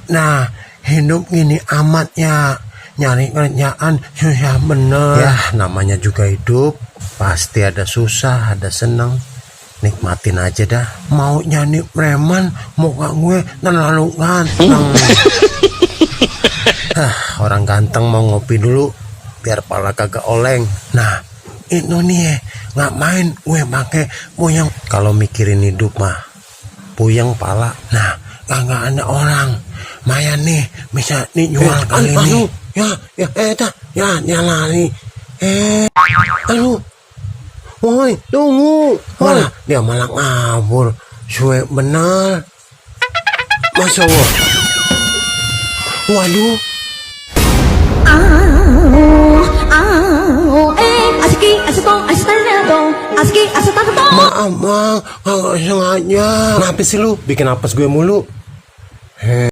Nah, hidup gini amat ya. Nyari kerjaan susah bener. Ya, namanya juga hidup. Pasti ada susah, ada seneng. Nikmatin aja dah. Mau nyanyi preman, muka gue terlalu ganteng. Orang ganteng mau ngopi dulu, biar pala kagak oleng. Nah, itu nih, ngapain gue pakai puyeng? Kalau mikirin hidup mah, puyeng pala. Nah, kagak ada orang. Maya nih, bisa dijual kali nih. Ya lari. Aduh. Woi, tunggu. Malah dia malah ngabur. Suwe benar. Masa wah. Waduh. Maaf bang, kagak sengaja. Kenapa sih lu bikin apes gue mulu?